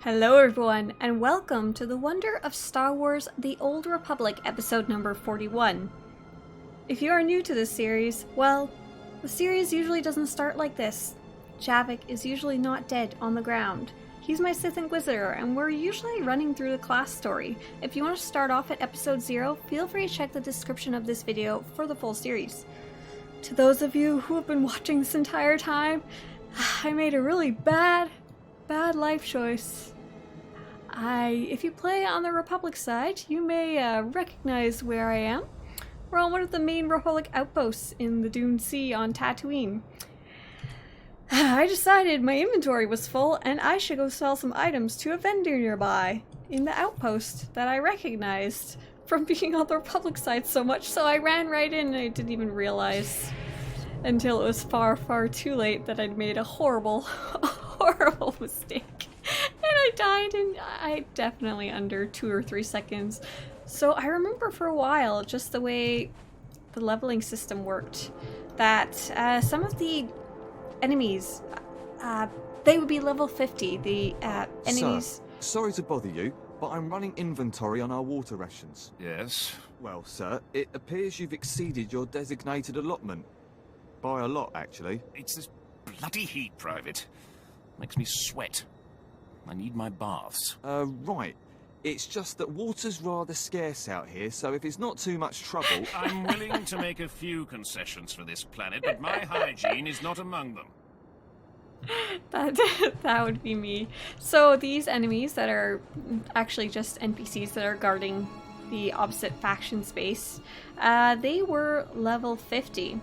Hello everyone, and welcome to the Wonder of Star Wars The Old Republic episode number 41. If you are new to this series, well, the series usually doesn't start like this. Javiik is usually not dead on the ground. He's my Sith Inquisitor, and we're usually running through the class story. If you want to start off at episode 0, feel free to check the description of this video for the full series. To those of you who have been watching this entire time, I made a really bad life choice. If you play on the Republic side, you may recognize where I am. We're on one of the main Republic outposts in the Dune Sea on Tatooine. I decided my inventory was full and I should go sell some items to a vendor nearby in the outpost that I recognized from being on the Republic side so much, so I ran right in and I didn't even realize until it was far too late that I'd made a horrible mistake. And I died in definitely under 2 or 3 seconds. So I remember for a while just the way the leveling system worked, that some of the enemies, they would be level 50. The enemies... Sir, sorry to bother you, but I'm running inventory on our water rations. Yes? Well, sir, it appears you've exceeded your designated allotment. By a lot, actually. It's this bloody heat, Private. Makes me sweat. I need my baths. Right. It's just that water's rather scarce out here, so if it's not too much trouble... I'm willing to make a few concessions for this planet, but my hygiene is not among them. That would be me. So these enemies that are actually just NPCs that are guarding the opposite faction space, they were level 50.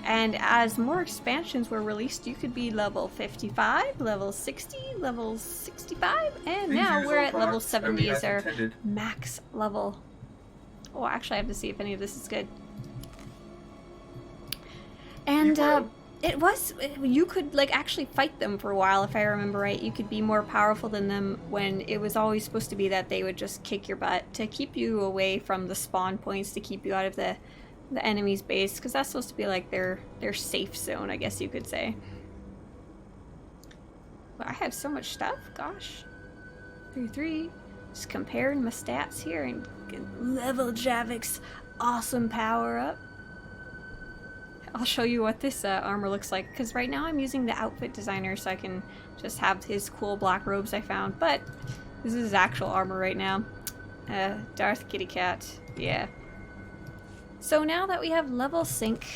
And as more expansions were released, you could be level 55, level 60, level 65, and now we're at level 70 as our max level. Oh, actually I have to see if any of this is good. And you could like actually fight them for a while, if I remember right. You could be more powerful than them when it was always supposed to be that they would just kick your butt to keep you away from the spawn points, to keep you out of the enemy's base, because that's supposed to be like their safe zone, I guess you could say. But I have so much stuff, gosh. 3-3. Just comparing my stats here and level Javiik's awesome power up. I'll show you what this armor looks like, because right now I'm using the outfit designer so I can just have his cool black robes I found, but this is his actual armor right now. Darth Kitty Cat, yeah. So now that we have level sync,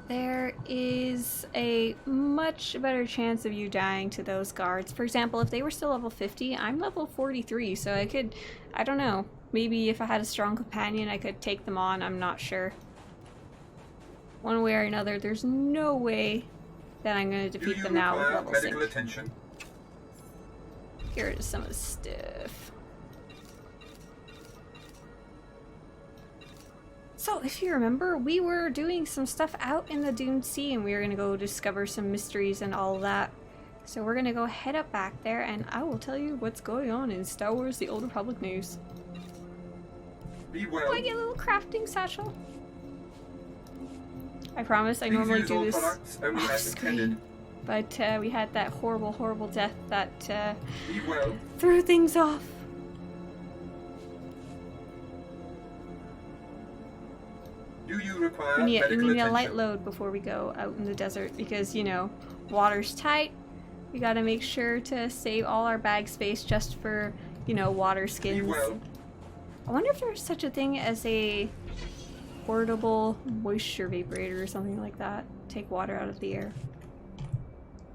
there is a much better chance of you dying to those guards. For example, if they were still level 50, I'm level 43, so I could, I don't know, maybe if I had a strong companion I could take them on, I'm not sure. One way or another, there's no way that I'm going to defeat them now with level sync. Attention? Here is some of the stuff. So, if you remember, we were doing some stuff out in the Dune Sea, and we were going to go discover some mysteries and all of that. So we're going to go head up back there, and I will tell you what's going on in Star Wars The Old Republic news. Be well. Oh, I get a little crafting satchel. I promise I normally do this off screen, but we had that horrible death that threw things off. Do you require We medical need a attention? light load before we go out in the desert, because, you know, water's tight. We gotta make sure to save all our bag space just for, you know, water skins. Be well. I wonder if there's such a thing as a portable moisture vaporator or something like that. Take water out of the air.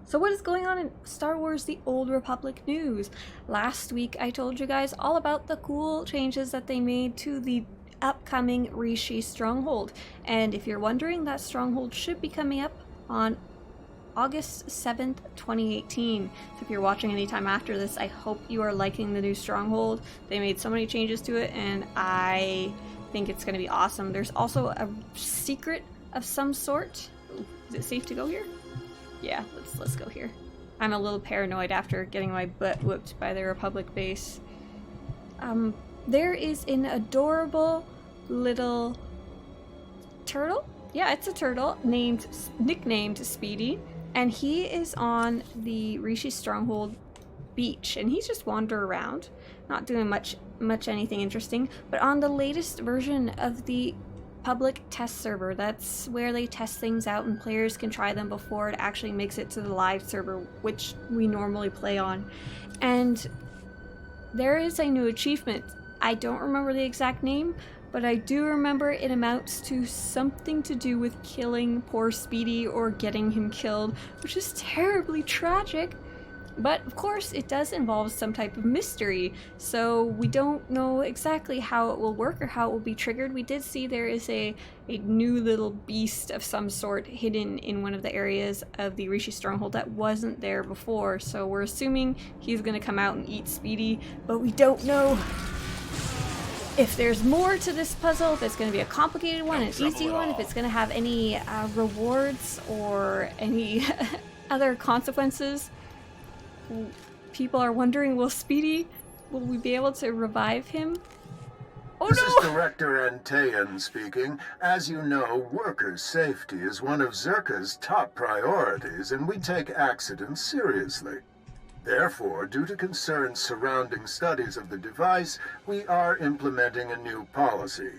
So what is going on in Star Wars The Old Republic news? Last week I told you guys all about the cool changes that they made to the upcoming Rishi Stronghold, and if you're wondering, that stronghold should be coming up on August 7th, 2018. So if you're watching anytime after this, I hope you are liking the new stronghold. They made so many changes to it, and I think it's going to be awesome. There's also a secret of some sort. Ooh, is it safe to go here? Yeah, let's go here. I'm a little paranoid after getting my butt whooped by the Republic base. There is an adorable little turtle. Yeah, it's a turtle nicknamed Speedy, and he is on the Rishi Stronghold beach, and he's just wandering around, not doing much anything interesting. But on the latest version of the public test server, that's where they test things out and players can try them before it actually makes it to the live server, which we normally play on. And there is a new achievement. I don't remember the exact name, but I do remember it amounts to something to do with killing poor Speedy or getting him killed, which is terribly tragic. But of course it does involve some type of mystery, so we don't know exactly how it will work or how it will be triggered. We did see there is a new little beast of some sort hidden in one of the areas of the Rishi stronghold that wasn't there before, so we're assuming he's going to come out and eat Speedy, but we don't know if there's more to this puzzle, if it's going to be a complicated one, an easy one, if it's going to have any rewards or any other consequences. People are wondering, will we be able to revive him? Oh This is no! Director Antaean speaking. As you know, workers' safety is one of Zerka's top priorities, and we take accidents seriously. Therefore, due to concerns surrounding studies of the device, we are implementing a new policy.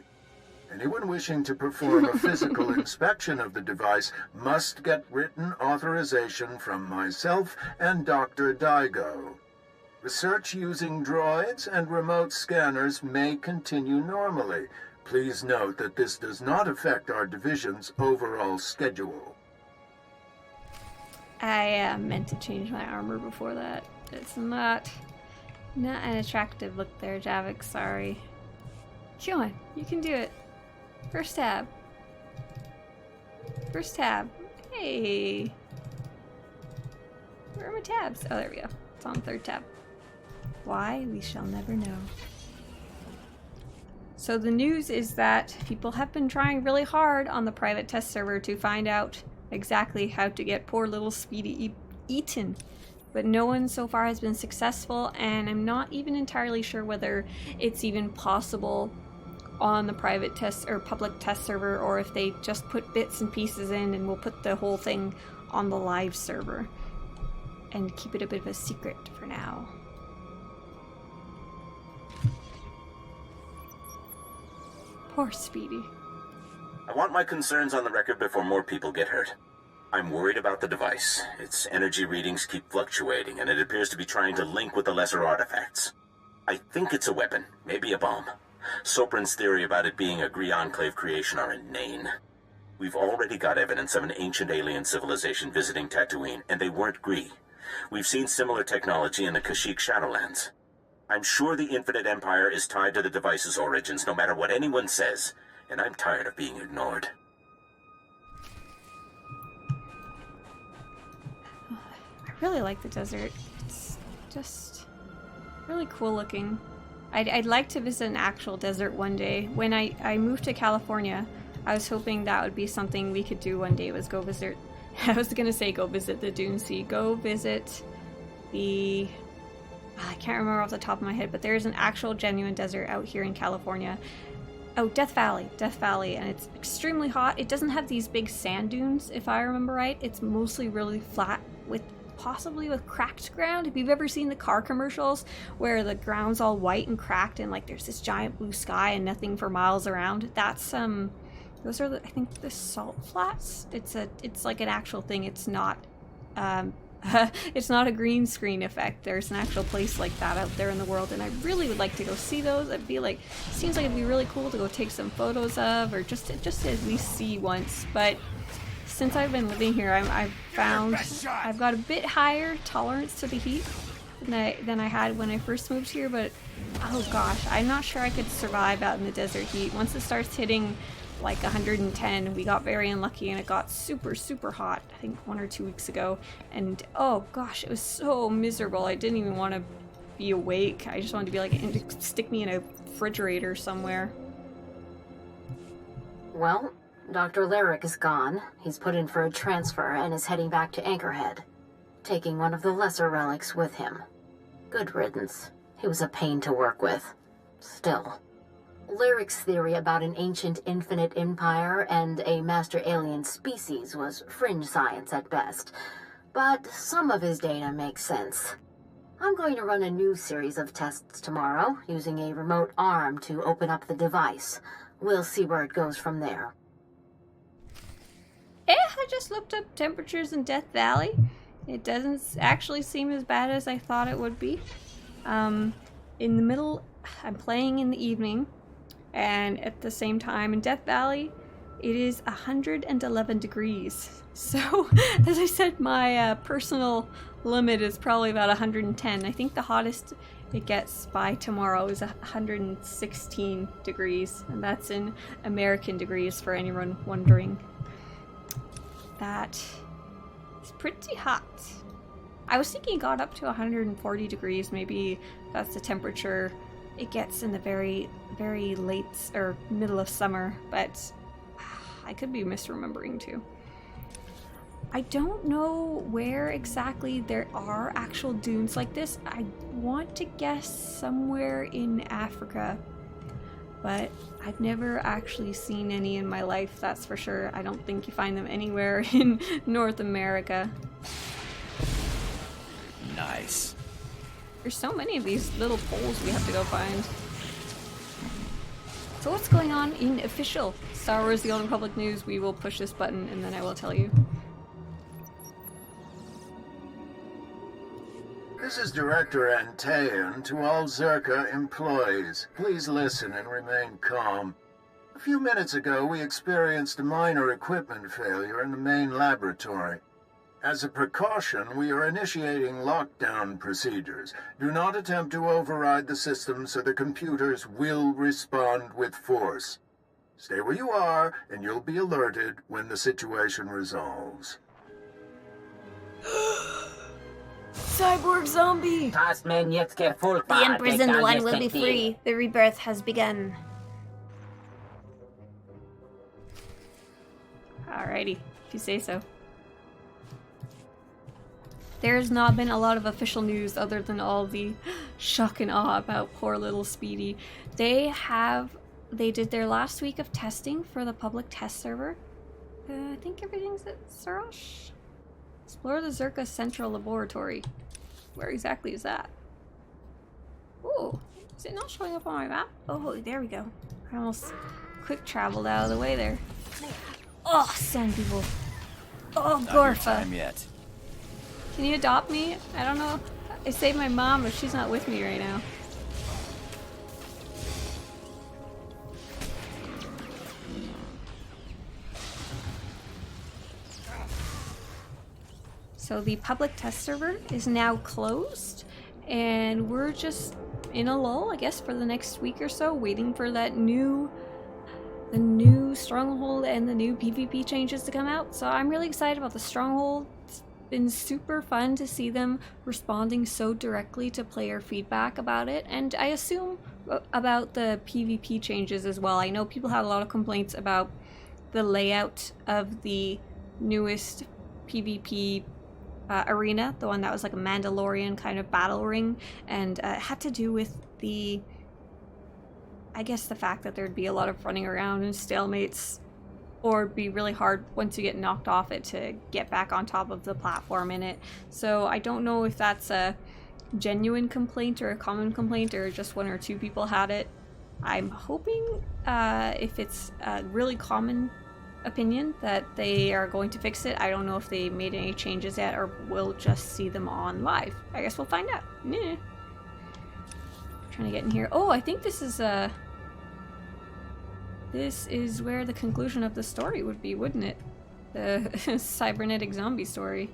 Anyone wishing to perform a physical inspection of the device must get written authorization from myself and Dr. Daigo. Research using droids and remote scanners may continue normally. Please note that this does not affect our division's overall schedule. I meant to change my armor before that. It's not an attractive look there, Javiik, sorry. Come on, you can do it. First tab. First tab. Hey. Where are my tabs? Oh, there we go. It's on third tab. Why? We shall never know. So the news is that people have been trying really hard on the private test server to find out exactly how to get poor little Speedy eaten. But no one so far has been successful, and I'm not even entirely sure whether it's even possible on the private test or public test server, or if they just put bits and pieces in and we'll put the whole thing on the live server and keep it a bit of a secret for now. Poor Speedy. I want my concerns on the record before more people get hurt. I'm worried about the device. Its energy readings keep fluctuating, and it appears to be trying to link with the lesser artifacts. I think it's a weapon, maybe a bomb. Soprin's theory about it being a Gree Enclave creation are inane. We've already got evidence of an ancient alien civilization visiting Tatooine, and they weren't Gree. We've seen similar technology in the Kashyyyk Shadowlands. I'm sure the Infinite Empire is tied to the device's origins, no matter what anyone says, and I'm tired of being ignored. I really like the desert. It's just really cool looking. I'd like to visit an actual desert one day. When I moved to California, I was hoping that would be something we could do one day, was go visit, I was gonna say go visit the Dune Sea, go visit the, I can't remember off the top of my head, but there is an actual genuine desert out here in California. Oh, Death Valley, and it's extremely hot. It doesn't have these big sand dunes, if I remember right. It's mostly really flat with possibly with cracked ground. If you've ever seen the car commercials where the ground's all white and cracked and like there's this giant blue sky and nothing for miles around, that's those are I think the salt flats. It's like an actual thing. It's not it's not a green screen effect. There's an actual place like that out there in the world, and I really would like to go see those. Seems like it'd be really cool to go take some photos of, or just at least see once. But since I've been living here, I've found I've got a bit higher tolerance to the heat than I had when I first moved here, but oh gosh, I'm not sure I could survive out in the desert heat. Once it starts hitting like 110, we got very unlucky and it got super hot, I think 1 or 2 weeks ago, and oh gosh, it was so miserable. I didn't even want to be awake. I just wanted to be like, stick me in a refrigerator somewhere. Well, Dr. Lyric is gone. He's put in for a transfer and is heading back to Anchorhead, taking one of the lesser relics with him. Good riddance. He was a pain to work with. Still. Lyric's theory about an ancient infinite empire and a master alien species was fringe science at best, but some of his data makes sense. I'm going to run a new series of tests tomorrow, using a remote arm to open up the device. We'll see where it goes from there. I just looked up temperatures in Death Valley. It doesn't actually seem as bad as I thought it would be. In the middle, I'm playing in the evening, and at the same time in Death Valley, it is 111 degrees. So, as I said, my personal limit is probably about 110. I think the hottest it gets by tomorrow is 116 degrees, and that's in American degrees for anyone wondering. That is pretty hot. I was thinking it got up to 140 degrees. Maybe that's the temperature it gets in the very, very late or middle of summer, but I could be misremembering too. I don't know where exactly there are actual dunes like this. I want to guess somewhere in Africa, but I've never actually seen any in my life, that's for sure. I don't think you find them anywhere in North America. Nice. There's so many of these little poles we have to go find. So what's going on in official Star Wars The Old Republic news? We will push this button and then I will tell you. This is Director Antaean to all Zerka employees. Please listen and remain calm. A few minutes ago, we experienced a minor equipment failure in the main laboratory. As a precaution, we are initiating lockdown procedures. Do not attempt to override the system, so the computers will respond with force. Stay where you are, and you'll be alerted when the situation resolves. Cyborg zombie! The imprisoned one will be free. The rebirth has begun. Alrighty, if you say so. There's not been a lot of official news other than all the shock and awe about poor little Speedy. They did their last week of testing for the public test server. I think everything's at Sarosh. Explore the Zerka Central Laboratory. Where exactly is that? Ooh, is it not showing up on my map? Oh, there we go. I almost quick traveled out of the way there. Oh, sand people. Oh, Gorfa. Not your time yet. Can you adopt me? I don't know. I saved my mom, but she's not with me right now. So the public test server is now closed, and we're just in a lull, I guess, for the next week or so, waiting for the new Stronghold and the new PvP changes to come out. So I'm really excited about the Stronghold. It's been super fun to see them responding so directly to player feedback about it, and I assume about the PvP changes as well. I know people had a lot of complaints about the layout of the newest PvP arena, the one that was like a Mandalorian kind of battle ring, and it had to do with the fact that there'd be a lot of running around and stalemates, or it'd be really hard once you get knocked off it to get back on top of the platform in it. So I don't know if that's a genuine complaint or a common complaint, or just one or two people had it. I'm hoping if it's a really common opinion that they are going to fix it. I don't know if they made any changes yet, or we'll just see them on live. I guess we'll find out. Trying to get in here. Oh, I think this is where the conclusion of the story would be, wouldn't it? The cybernetic zombie story.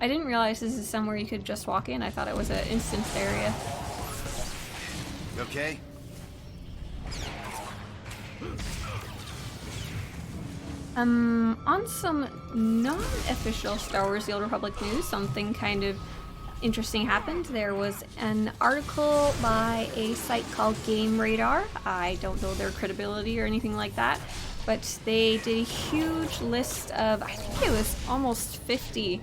I didn't realize this is somewhere you could just walk in. I thought it was an instanced area. You okay? On some non-official Star Wars The Old Republic news, something kind of interesting happened. There was an article by a site called Game Radar. I don't know their credibility or anything like that, but they did a huge list of, I think it was almost 50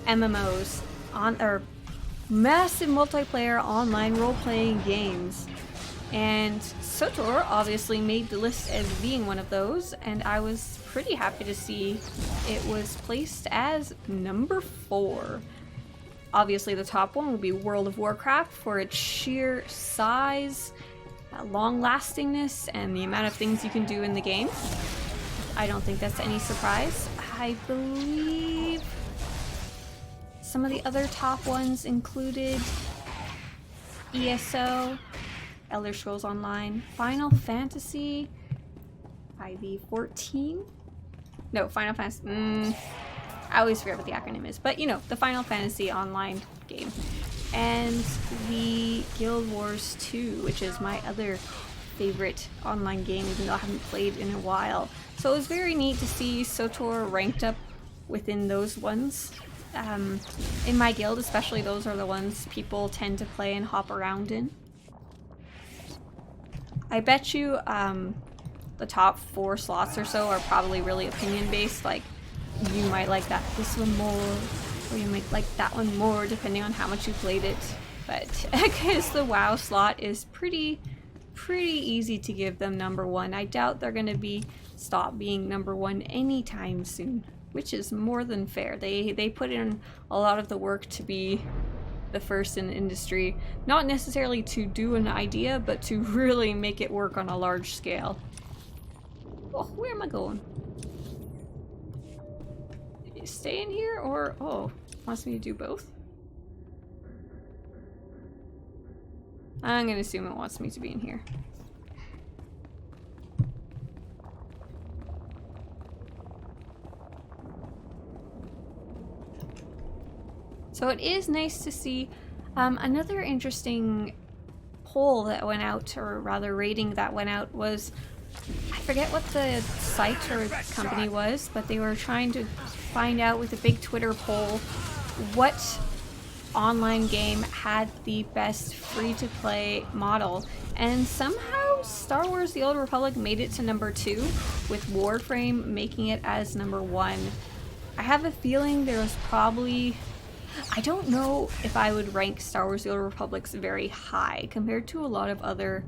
MMOs or massive multiplayer online role-playing games. And SWTOR obviously made the list as being one of those, and I was pretty happy to see it was placed as number 4. Obviously, the top one would be World of Warcraft for its sheer size, long-lastingness, and the amount of things you can do in the game. I don't think that's any surprise. I believe some of the other top ones included ESO, Elder Scrolls Online, Final Fantasy, IV-14? No, Final Fantasy... I always forget what the acronym is, but you know, the Final Fantasy Online game. And the Guild Wars 2, which is my other favorite online game, even though I haven't played in a while. So it was very neat to see SWTOR ranked up within those ones. In my guild especially, those are the ones people tend to play and hop around in. I bet you the top 4 slots or so are probably really opinion based, like you might like this one more, or you might like that one more depending on how much you played it. But I guess the WoW slot is pretty easy to give them number 1. I doubt they're gonna stop being number 1 anytime soon, which is more than fair. They put in a lot of the work to be the first in the industry, not necessarily to do an idea, but to really make it work on a large scale. Oh, where am I going? Stay in here, or wants me to do both? I'm gonna assume it wants me to be in here. So it is nice to see. Another interesting poll that went out, or rather rating that went out, was, I forget what the site or company was, but they were trying to find out with a big Twitter poll what online game had the best free-to-play model, and somehow Star Wars The Old Republic made it to number 2, with Warframe making it as number 1. I have a feeling there was probably... I don't know if I would rank Star Wars The Old Republic's very high compared to a lot of other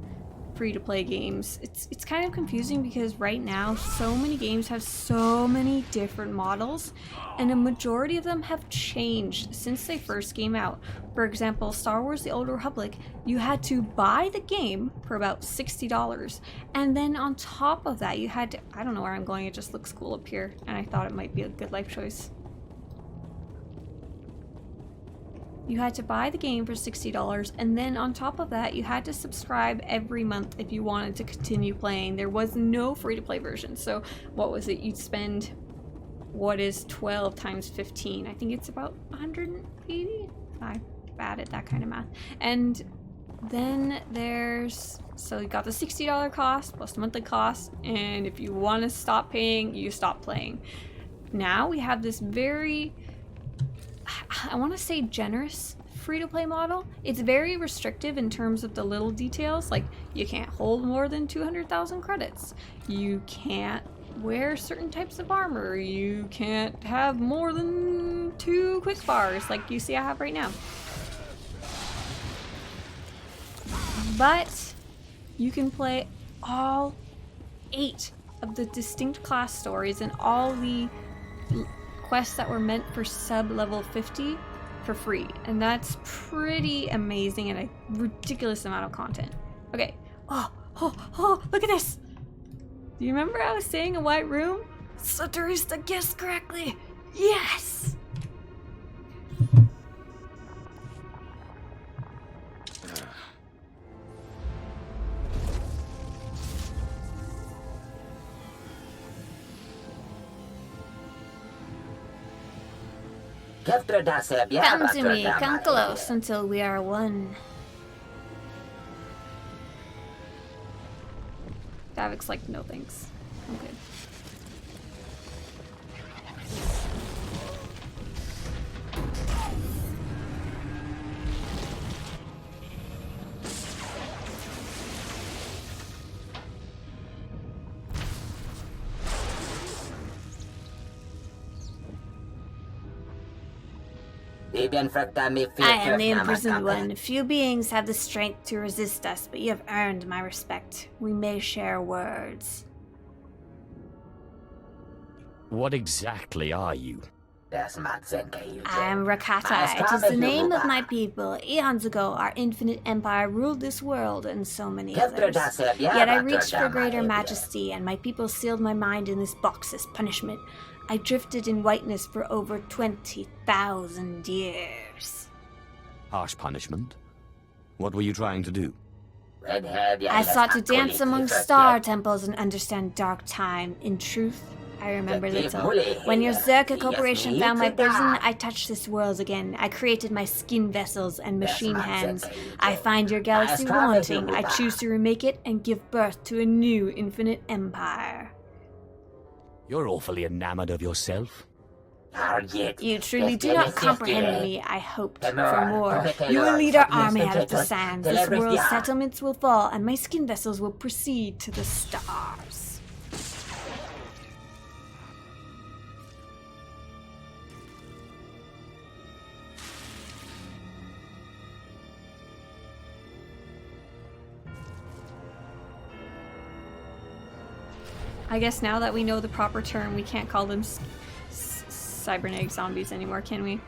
free-to-play games. It's kind of confusing because right now so many games have so many different models, and a majority of them have changed since they first came out. For example, Star Wars The Old Republic, you had to buy the game for about $60, and then on top of that you had to... I don't know where I'm going, it just looks cool up here, and I thought it might be a good life choice. You had to buy the game for $60, and then on top of that, you had to subscribe every month if you wanted to continue playing. There was no free-to-play version, so what was it? You'd spend, what is 12 times 15? I think it's about 180? I'm bad at that kind of math. And then there's, so you got the $60 cost plus the monthly cost, and if you want to stop paying, you stop playing. Now we have this very... I want to say generous free-to-play model. It's very restrictive in terms of the little details, like you can't hold more than 200,000 credits, you can't wear certain types of armor, you can't have more than 2 quick bars like you see I have right now. But you can play all 8 of the distinct class stories and all the quests that were meant for sub-level 50 for free, and that's pretty amazing and a ridiculous amount of content. Okay, oh, look at this! Do you remember I was saying a white room? Swtorista guessed correctly! Yes! Come to me, come close until we are one. Javiik's like, no thanks. I'm good. I am the imprisoned one. Few beings have the strength to resist us, but you have earned my respect. We may share words. What exactly are you? I am Rakata. It is the name of my people. Eons ago, our infinite empire ruled this world and so many others. Yet I reached for greater majesty, and my people sealed my mind in this box as punishment. I drifted in whiteness for over 20,000 years. Harsh punishment? What were you trying to do? I sought to dance among star temples and understand dark time. In truth, I remember little. When your Zerka Corporation found my prison, I touched this world again. I created my skin vessels and machine hands. I find your galaxy wanting. I choose to remake it and give birth to a new infinite empire. You're awfully enamored of yourself. You truly do not comprehend me. I hoped for more. You will lead our army out of the sands. This world's settlements will fall, and my skin vessels will proceed to the stars. I guess now that we know the proper term, we can't call them cybernetic zombies anymore, can we?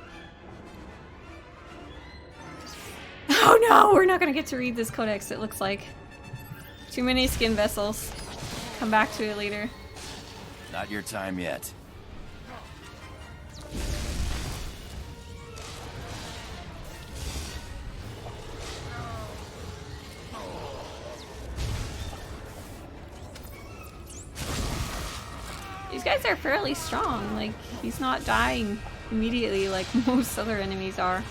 Oh no, we're not gonna get to read this codex, it looks like. Too many skin vessels. Come back to it later. Not your time yet. These guys are fairly strong, like, he's not dying immediately like most other enemies are.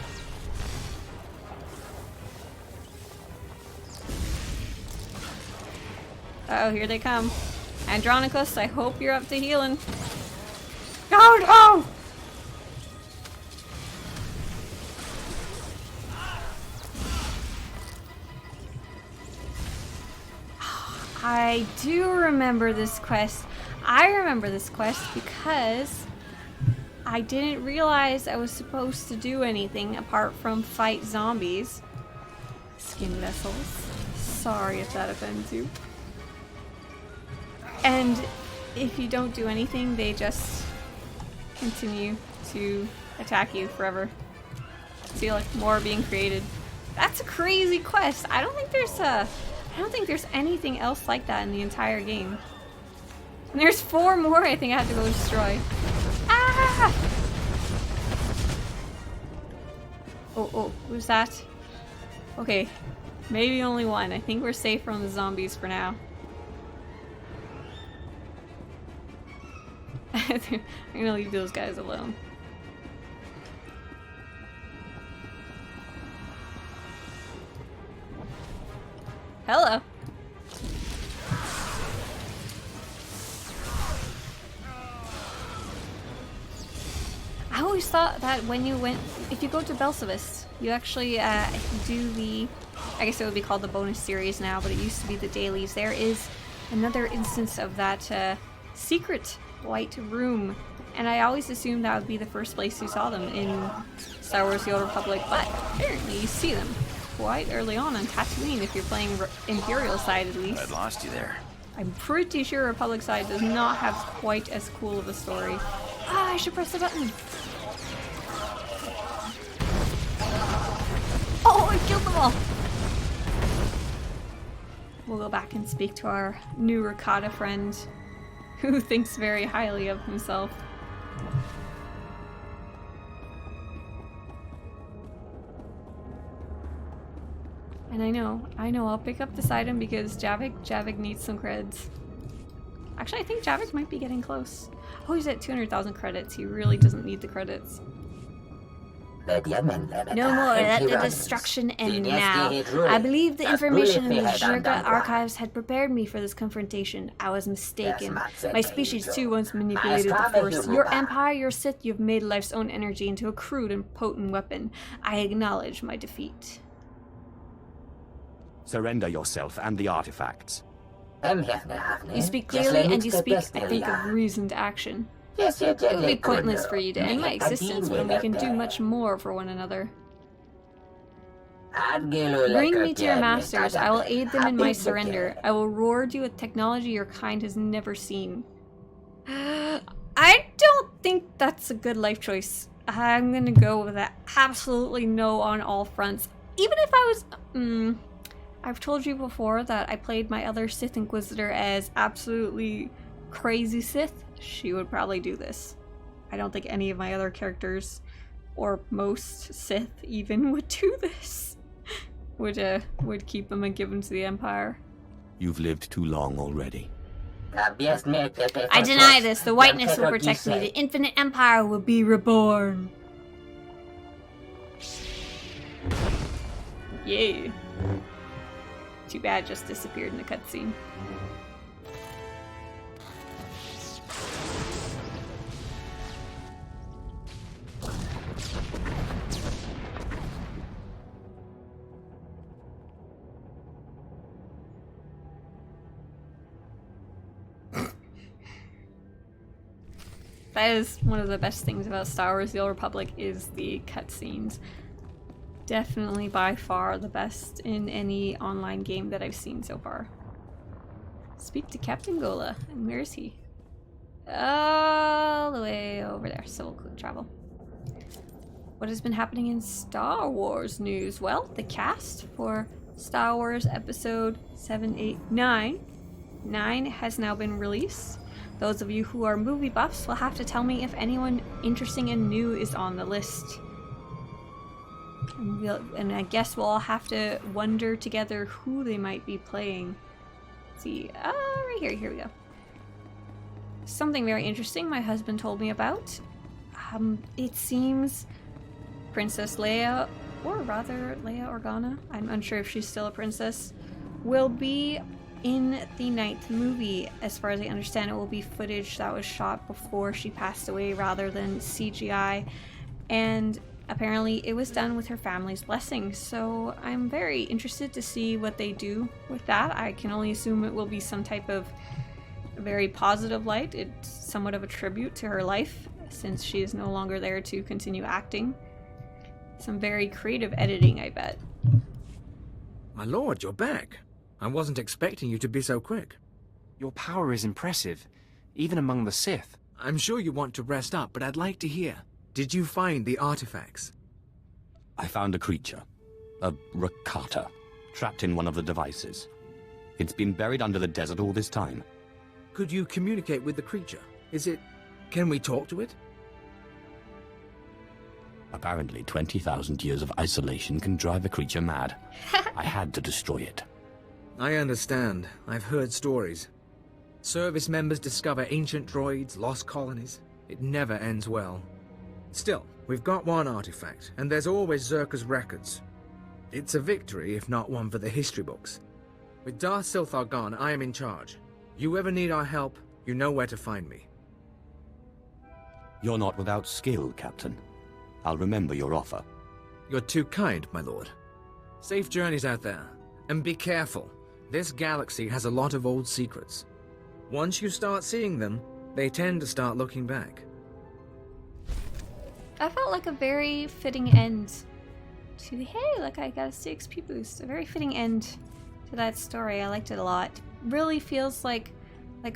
Uh-oh, here they come. Andronicus, I hope you're up to healing. No, no! I do remember this quest. I remember this quest because I didn't realize I was supposed to do anything apart from fight zombies. Skin vessels. Sorry if that offends you. And if you don't do anything, they just continue to attack you forever. See, like, more being created. That's a crazy quest. I don't think there's anything else like that in the entire game. And there's 4 more I think I have to go destroy. Ah! Oh, who's that? Okay, maybe only one. I think we're safe from the zombies for now. I'm gonna leave those guys alone. Hello. I always thought that when you if you go to Belsavist, you actually do the, I guess it would be called the bonus series now, but it used to be the dailies. There is another instance of that secret white room, and I always assumed that would be the first place you saw them in Star Wars The Old Republic, but apparently you see them quite early on Tatooine if you're playing Imperial side at least. I'd lost you there. I'm pretty sure Republic side does not have quite as cool of a story. Ah, I should press the button! Oh, I killed them all! We'll go back and speak to our new Rakata friend, who thinks very highly of himself. And I know, I'll pick up this item because Javiik needs some creds. Actually, I think Javiik might be getting close. Oh, he's at 200,000 credits. He really doesn't need the credits. No more, let the destruction end now. I believe the information in the Zerka archives had prepared me for this confrontation. I was mistaken. My species too once manipulated the Force. Your empire, your Sith, you've made life's own energy into a crude and potent weapon. I acknowledge my defeat. Surrender yourself and the artifacts. You speak clearly and you speak, I think, of reasoned action. It would be pointless for you to end my existence when we can do much more for one another. Bring me to your masters. I will aid them in my surrender. I will reward you with technology your kind has never seen. I don't think that's a good life choice. I'm gonna go with that absolutely no on all fronts. Even if I was... I've told you before that I played my other Sith Inquisitor as absolutely crazy Sith. She would probably do this. I don't think any of my other characters, or most Sith even, would do this. Would keep them and give them to the Empire. You've lived too long already. I deny this. The whiteness will protect me. The infinite empire will be reborn. Yay. Too bad just disappeared in the cutscene. That is one of the best things about Star Wars The Old Republic is the cutscenes. Definitely by far the best in any online game that I've seen so far. Speak to Captain Gola. And where is he? All the way over there, so we'll quick travel. What has been happening in Star Wars news? Well, the cast for Star Wars Episode 7, 8, 9. 9 has now been released. Those of you who are movie buffs will have to tell me if anyone interesting and new is on the list. And I guess we'll all have to wonder together who they might be playing. Let's see, right here, here we go. Something very interesting my husband told me about. It seems Princess Leia, or rather Leia Organa, I'm unsure if she's still a princess, will be in the 9th movie. As far as I understand, it will be footage that was shot before she passed away rather than CGI, and apparently it was done with her family's blessing, so I'm very interested to see what they do with that. I can only assume it will be some type of very positive light. It's somewhat of a tribute to her life, since she is no longer there to continue acting. Some very creative editing, I bet. My lord, you're back. I wasn't expecting you to be so quick. Your power is impressive, even among the Sith. I'm sure you want to rest up, but I'd like to hear. Did you find the artifacts? I found a creature, a Rakata, trapped in one of the devices. It's been buried under the desert all this time. Could you communicate with the creature? Can we talk to it? Apparently 20,000 years of isolation can drive a creature mad. I had to destroy it. I understand. I've heard stories. Service members discover ancient droids, lost colonies. It never ends well. Still, we've got one artifact, and there's always Zerka's records. It's a victory, if not one for the history books. With Darth Silthar gone, I am in charge. You ever need our help, you know where to find me. You're not without skill, Captain. I'll remember your offer. You're too kind, my lord. Safe journeys out there, and be careful. This galaxy has a lot of old secrets. Once you start seeing them, they tend to start looking back. That felt like a very fitting end to the, hey, look, I got a 6 XP boost. A very fitting end to that story. I liked it a lot. Really feels like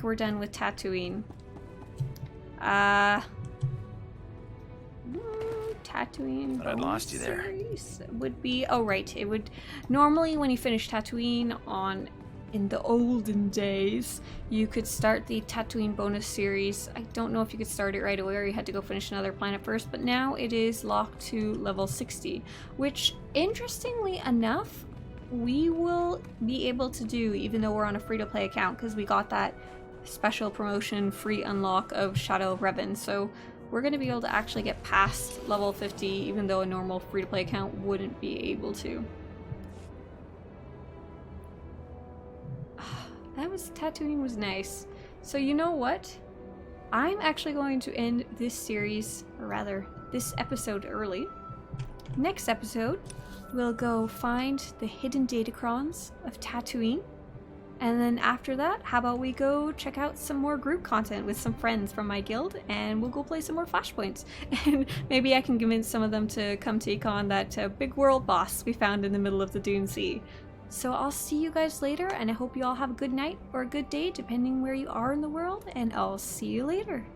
we're done with Tatooine. Tatooine. But I lost you there. Would be, oh right, it would normally when you finish Tatooine in the olden days, you could start the Tatooine bonus series. I don't know if you could start it right away or you had to go finish another planet first, but now it is locked to level 60, which interestingly enough, we will be able to do even though we're on a free-to-play account, because we got that special promotion free unlock of Shadow of Revan, so we're going to be able to actually get past level 50 even though a normal free-to-play account wouldn't be able to. Tatooine was nice. So you know what? I'm actually going to end this series, or rather this episode early. Next episode, we'll go find the hidden datacrons of Tatooine. And then after that, how about we go check out some more group content with some friends from my guild, and we'll go play some more Flashpoints. And maybe I can convince some of them to come take on that big world boss we found in the middle of the Dune Sea. So I'll see you guys later, and I hope you all have a good night or a good day, depending where you are in the world, and I'll see you later.